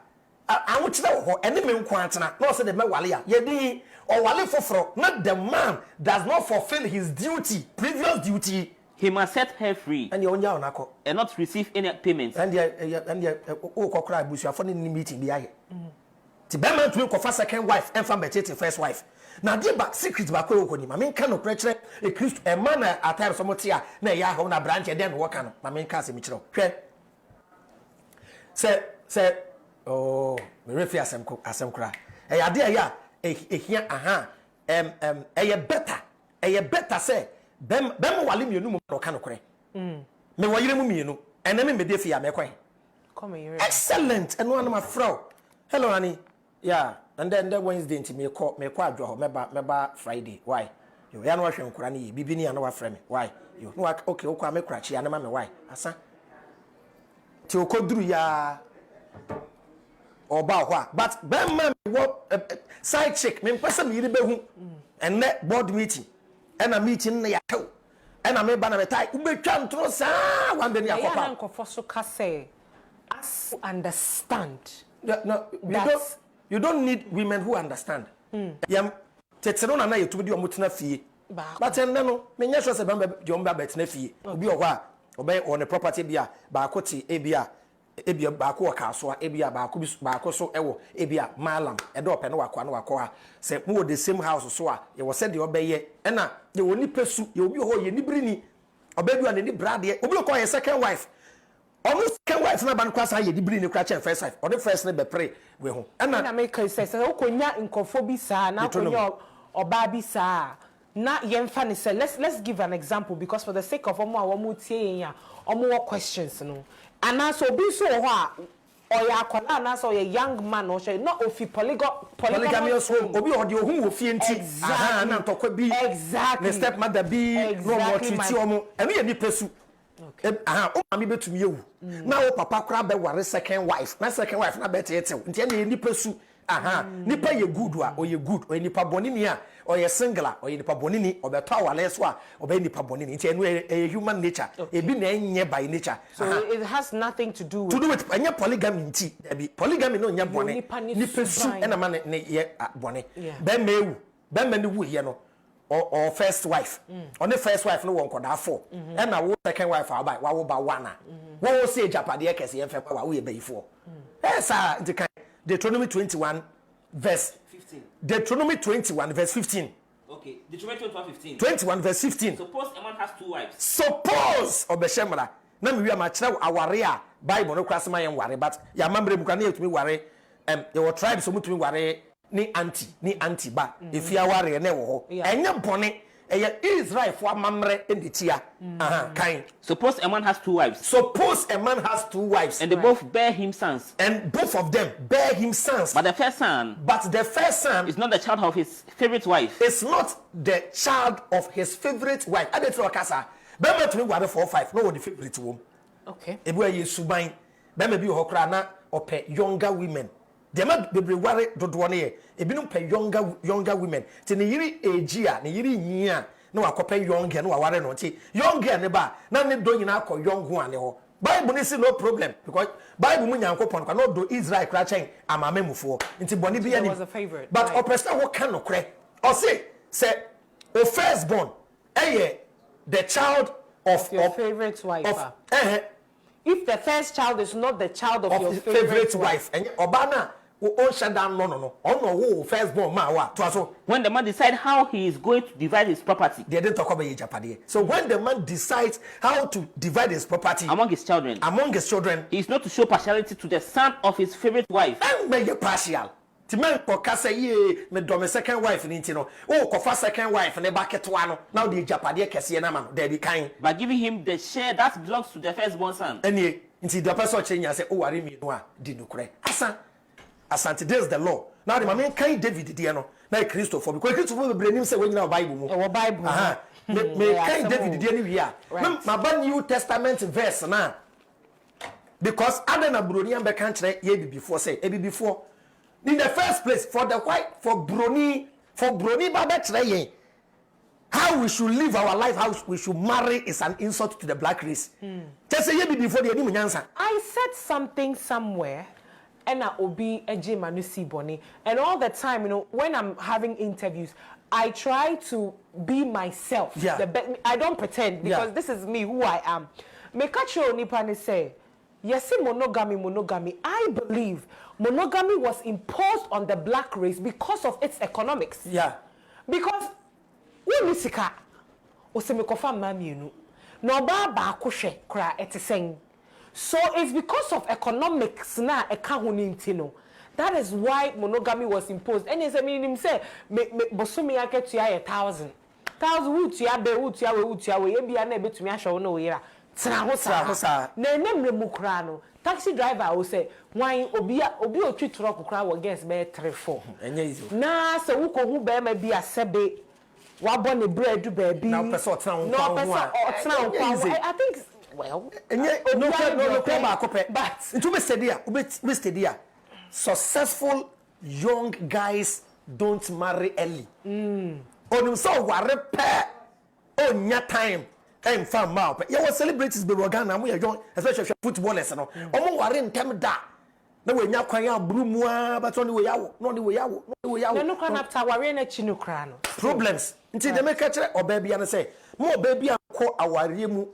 I want to know any me nkwantena. No say the me wale ya. Ye di o wale foforo. Not the man does not fulfill his duty, previous duty. He must set her free and not receive any payment. And o kokra abusuafo ni meeting bi aye. Ti be man to ko second wife and from betete first wife. Na dey back secret back we ko ni. Ma men kan no preacher e Christ e man at time so motia na ya ho na branch e den wo kan. Ma men ka se mi kire. Hwe. Say oh, me refi asem kra. E ya dey ya ehia aha e better say bem wale mienu mu no kan kore. Me wo yire mu mienu. Ena me de fi ya me kwan. Come here. Excellent. And one of my fro. Hello honey. Yeah, and then Wednesday nti me call adwo ho meba Friday. Why? You ya no hwe nkura ni bibi ni ya no wa frɛ me. Why? You no okay, okwa me kura chi ya na ma me why? Asa. Ti okoduru ya oba ho but ben man what side chick me pesa me yiri behu enne board meeting ena meeting na ya taw ena me ba na metai ubetwa ntro saa one day ya kopa. Ya nkofo so ka say as understand. No, you don't need women who understand. Yam tetero na na yetubidi omutena fie but no me nya sure say bamba di omba bet na fie obi o kwa obey on the property bia ba ko ti ebia ba ko ka so ebia ba ko so ewo ebia malam e do pe na wakwa na wakwa say mo the same house so a ye wo say de obeye e na ye woni pesu ye obi ho ye nibrini obedu an ni brade obi ko ye second wife almost second wife na ban kwasa ye nibrini ni kwa chen first wife or the first na be pray we ho e na make say okonya nkofo bi saa na okonya oba bi saa na yemfa ni say let's give an example because for the sake of omo tie yan omo questions no ana so bi so ho a oya akola na so ye young man or say not ofi polygamy so obi o de ohun wo fie nti aha na ntokwa bi exactly the stepmother bi no more treat omo emi ye ni pesu aha o mami betumi yewu na o papa kra be ware second wife na second wife na be tetew nti ene ye ni pesu aha nipa ye good a o ye good o nipa bonini a o ye single o ye nipa bonini o be to awale so a o be nipa bonini nti enu e human nature e bi na enye by nature so it has nothing to do with enye polygamy nti e polygamy no nya bone nipa su e na ma ne ye bone be mewu be ma ni wu ye no or first wife on the first wife no won koda 4 e na wo second wife abai wa wo ba 1 wo say japade kese ye fe wa wo ye bayifo sir nti kan Deuteronomy 21 verse 15. Deuteronomy 21 verse 15. Okay, Deuteronomy 21 21 verse 15. Suppose a man has 2 wives. Suppose obeshemra. Na me wi am akire aware a Bible no kwase ma yen ware but ya mamre mu kan na yetumi ware your tribe so mutumi ware ni anti ba efia ware na wo ho. Enye bone Israel for mamre enditia. Kind. Suppose a man has 2 wives. Suppose a man has 2 wives. And they both bear him sons. And both of them bear him sons. But the first son is not the child of his favorite wife. It's not the child of his favorite wife. I didn't know Bema to me ware 4 5. No the favorite wom. Okay. Ebu aye suban. Bema bi hokra na ope younger women. Dema bebre ware dodo ne ye. Ebinum pe younger women. Ti ne yiri age a, ne yiri nyi a, na wakope younger na ware no ti. Younger ne ba, na ne do nyina akọ young ho ane ho. Bible ne say no problem because Bible mu nyankopon kwa no do Israel kra chen amamemufo. Nti boni bi ani. But opesta wo kan no kre. O say o firstborn the child of your favorite wife. If the first child is not the child of your favorite wife, and Obana won't shut down no firstborn ma when the man decides how he is going to divide his property. They didn't talk about Japan. So when the man decides how to divide his property among his children, he is not to show partiality to the son of his favorite wife. And make it partial. Timen ko kasa ye me do me second wife ni ntino o ko fa second wife ne ba ketwa no now the japade kese na ma no there be kind by giving him the share that belongs to the firstborn son. Enie nti the person chenya say o ware mi no a di no kure asante this is the law now the man kind David die no na Christopher because Christopher be branim say we nyina Bible mu Bible me kind David die ni wi a ma ba New Testament verse na because adana broni am be kan kire ye before say e before in the first place for brony babetre how we should live our life, how we should marry is an insult to the black race. Just say before the enemy answer. I said something somewhere and I obi eje manusi boni and all the time when I'm having interviews I try to be myself. I don't pretend because this is me who I am. Me kacho nipa ni say yes, monogamy. I believe monogamy was imposed on the black race because of its economics. Because when misika, osemekofa mamienu, no ba kushe kra etiseng. So it's because of economics na ekahunintino. That is why monogamy was imposed. And I mean, say bosumi ake tuya 1,000. 1,000 utuya we ebi ana betumi ahwe no yera. Tra na enemre mukra no taxi driver will say why obi otwi truck kra wo guess be 3-4 enye easy na se wo ko hu be ma bi asebe wa bo ne bread baby na person otena ho I think well enye no ba kope but into be steady a successful young guys don't marry early onum so ware pe onya time and fam mouth. You were celebrities be Rogana, we are young, especially footballers. No, ware ntem da. na we nya kwan ya brumua but on we yawo no de we yawo no we yawo no kwan after ware na chi no kra no problems nti de make kire oba bia na say mo oba bia ko aware mu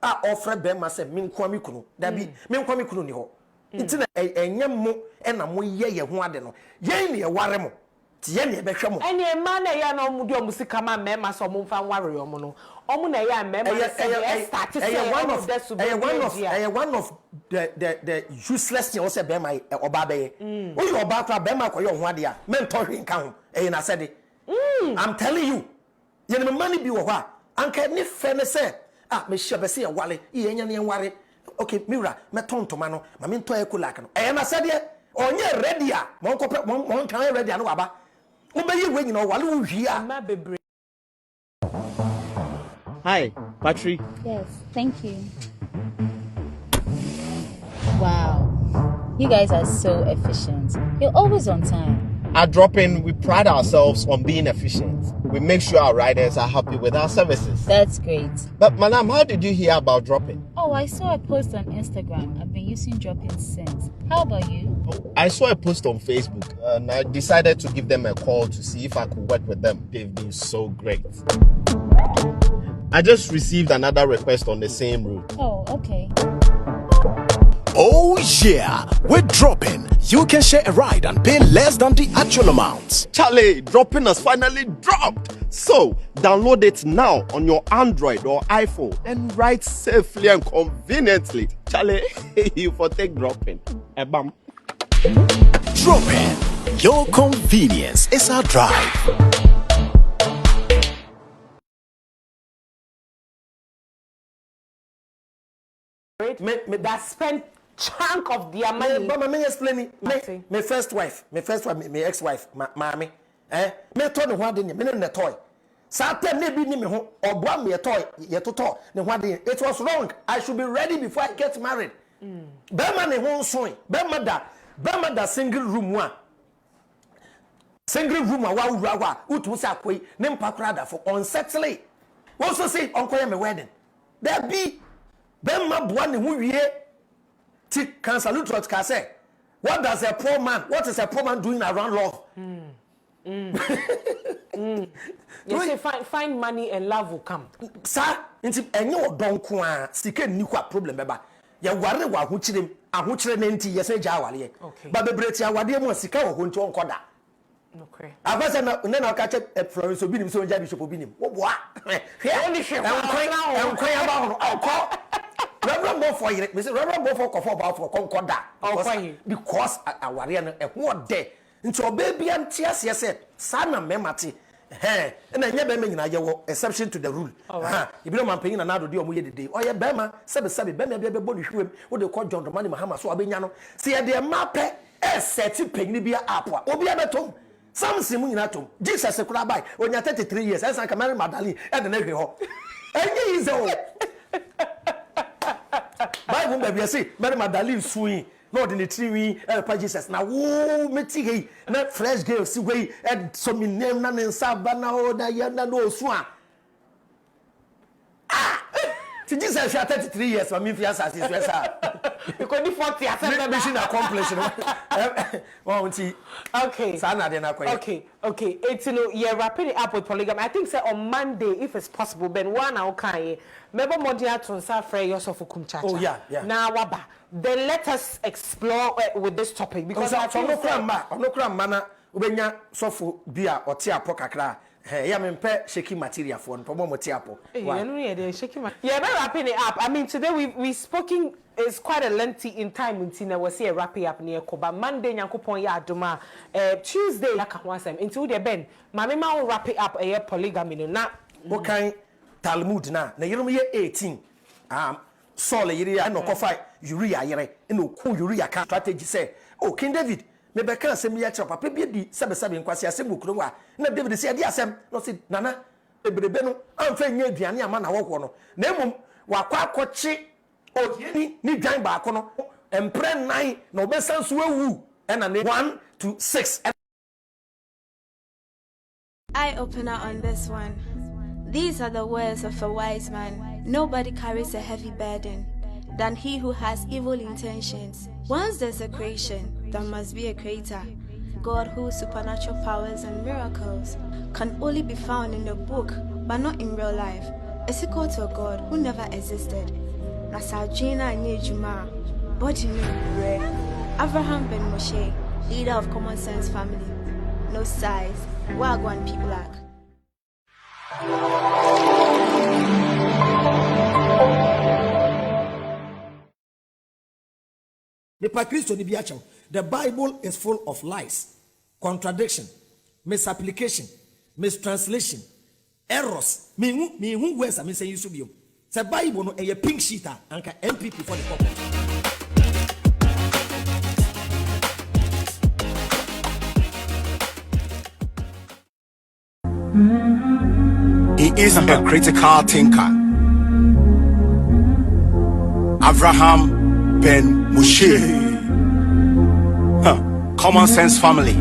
a ofre be ma say me nkwa me kunu da bi me nkwa me kunu ni ho nti na enyem mo e na mo ye ye ho ade no yen ne ye ware mo ti ye ne e be hwe mo ene ma na ya na omu de omu sika ma mema so omu fa nware omu no omu na ya mema start say one of the useless thing say be my oba be ye o you oba kra be ma ko ye ho ade a men to hwe nka ho e na said I'm telling you ye ne money bi wo ho a anka ni fe ne say me hye be say ye wale ye nya ne nware okay mira me tontoma no ma me nto ekulak no e na said onye ready a mon kan ready no waba ubeyi we nyina wale wo hwia ma bebre. Hi, Patrick. Yes, thank you. Wow, you guys are so efficient. You're always on time. At Drop-In, we pride ourselves on being efficient. We make sure our riders are happy with our services. That's great. But, Madam, how did you hear about Drop-In? Oh, I saw a post on Instagram. I've been using Drop-In since. How about you? I saw a post on Facebook and I decided to give them a call to see if I could work with them. They've been so great. I just received another request on the same route. Oh, okay. Oh yeah, with Drop-In, you can share a ride and pay less than the actual amount. Charlie, Drop-In has finally dropped. So, download it now on your Android or iPhone and ride safely and conveniently. Charlie, you for take Drop-In. Bam. Drop-In, your convenience is our drive. Me that spend chunk of their money. But me explain it. My first wife, my ex-wife, mommy. Me told me what didn't me no toy. Satan ne bi ni me ho oboa me toy ye toto ne ho de. It was wrong. I should be ready before I get married. Bema ne ho nson. Bema da single room one. Single room wa wura wa utu sa koi ne mpakura da for unsettling. Wọ́n so say onkoye me wedding. There be Bema boa ne ho wie ti cancer lutrot ka say what is a poor man doing around love? You say find money and love will come. Sir, nti enye odonko a sika ni kwa problem beba. Ya ware wa ahokyere ne nti ye say ja wale. Ba bebreti awade mu sika wo ho nti onkoda. Okay. Abasa na ka che Florence obi nim so nja bishop obi nim. Wo boa. Only hwe. Enkwan aba ho akọ. Reverend more for you. Mr. Reverend more for about for concorda. Because aware no ehwo de. Nti obaby antias yes sana memati. Na nya be nyina ye wo exception to the rule. You be man paying na do de omo ye dede. Oye be ma sebe be ma be bo ni hwem. Wo de ko John Dramani Mahama so abenya no. Se ye de mape seti pegni bia apwa. Obi abetom. Samson mu nyina tom. Jesus ekura bai. Onya 33 years. Ensan ka Mary Magdalene e de na hwe ho. Enye ize o. Bible baby say Mary Magdalene suing no the triwi pa Jesus na wo meti hei na fresh girl si we and so me name na nsa ba na o da ya na no su a ti Jesus ya 33 years me fi asa si so esa because the 40 asa mission accomplished okay sa na de na kwa okay it's you're wrapping it up with polygamy. I think say on Monday if it's possible ben one na okay member modia to nsa frey yourself kumchacha. Oh yeah na waba then let us explore with this topic because I no krama na ubenya sofo bia ote apo kakra ya mempe shaky material for no mo te apo yeah wrapping it up. I mean today we spoken is quite a lengthy in time until na we see a wrap it up near Koba Monday nyankopon ya adoma Tuesday like one until the ben mama ma will wrap it up a polygamy na okay Talmud na yerum ye 18 Saul yiri ya no kofa Uriah yere no ku Uriah ka strategy say oh King David me be kan asem ya kira papa bi di sebe nkwase asem okuro wa na David say ade asem no say nana ebrebe no amfa nya aduane ama na wokwo no na emum wakwa akochi oyeni ni dwan ba ko no empre 9 na obesan so awu e na 1 to 6 Eye opener on this one. These are the words of a wise man. Nobody carries a heavy burden than he who has evil intentions. Once there's a creation, there must be a creator. God, whose supernatural powers and miracles can only be found in the book, but not in real life, is equal to a God who never existed. Nasajina Nyejuma, Bodini Bre, Abraham Ben Moshe, leader of Common Sense family. No size, Wagwan P Black. The Bible is full of lies, contradiction, misapplication, mistranslation, errors. Me who words I say you should be. The Bible no a pink sheet and MPP for the couple. He is a critical thinker. Abraham Ben Moshe. Common Sense family.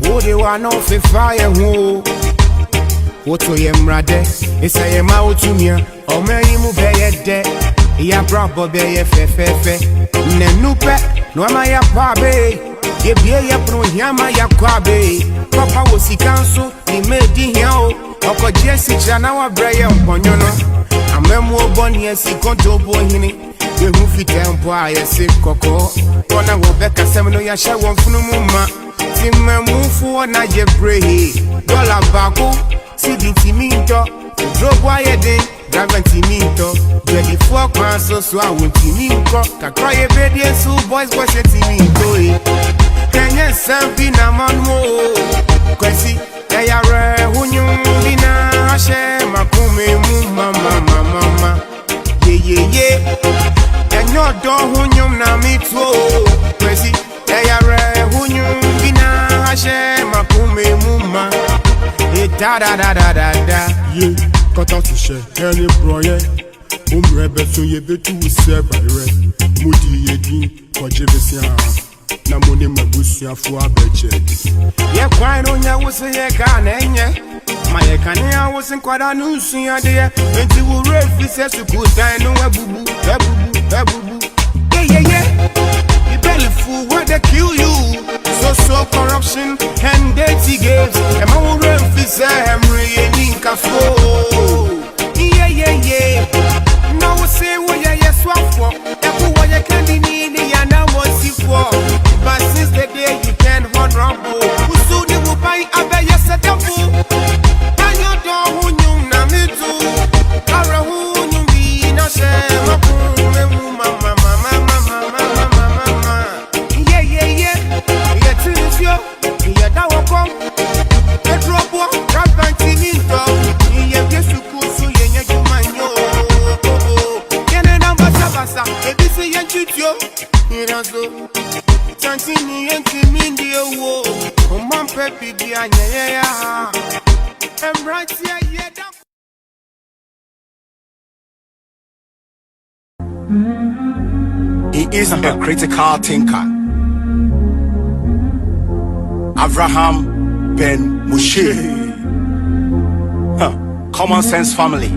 Who they want no fi fire who? What to yem rade? It's a yem out to me. Oh man, you move a de. Ya brabo be ye fe. Ne nupe no ama ya pabe. Ye bie ya pro yama ya kwabe. Papa wo sikanso ni medi hiao. Oko jesi chana wa braye mponyono. Amemu oboni esi konto bohini. Ye hu fi tempo ayesi koko. Kona wo beka semno ya sha won funu muma. Timemufu na ye brehi. Dollar bako. Sidi timinto. Drobo ayede. Dragon timinto. Ready for kwanso so I won't timinko. Kakroye bedie su boys timinto. Kenya sambi na manwo. Kwesi. Yare hunyum bina hashe makume mu mama. Ye. Enyo do hunyum na mitwo. Kwesi. Yare hunyum bina hashe makume mu ma. Da. Ye, kata ti she, any broye. Umrebe so ye betu se bayre. Mudi ye din, koje besia. Na mone mabusia fu abeche. Ye kwai no nya wose ye ka na enye. Ma ye ka ne a wose kwada no nsuya de. Enti wo refi se suku dan no abubu. Yeah. You belly fool where they kill you. So corruption and dirty games. And my own refi se emri in kafo. Yeah. No say wo ye swafo. Ebu wo ye kandi ni ya na mo sifo. But since the day you can hold rumble, who soon you will buy a bay yes a devil. And you don't who you na me too. Ara who you be no shame. Mama. Yeah. Yeah, to you. Yeah, that will come. The drop one, rap and singing dog. Yeah, guess you could so yeah, you mind yo. Can I number Sabasa? If you say you shoot you, you know so. Tantini and Timindi, oh, Mom Peppy, yeah. I'm right here, yeah. He is a critical thinker. Abraham Ben Moshe. Common Sense family.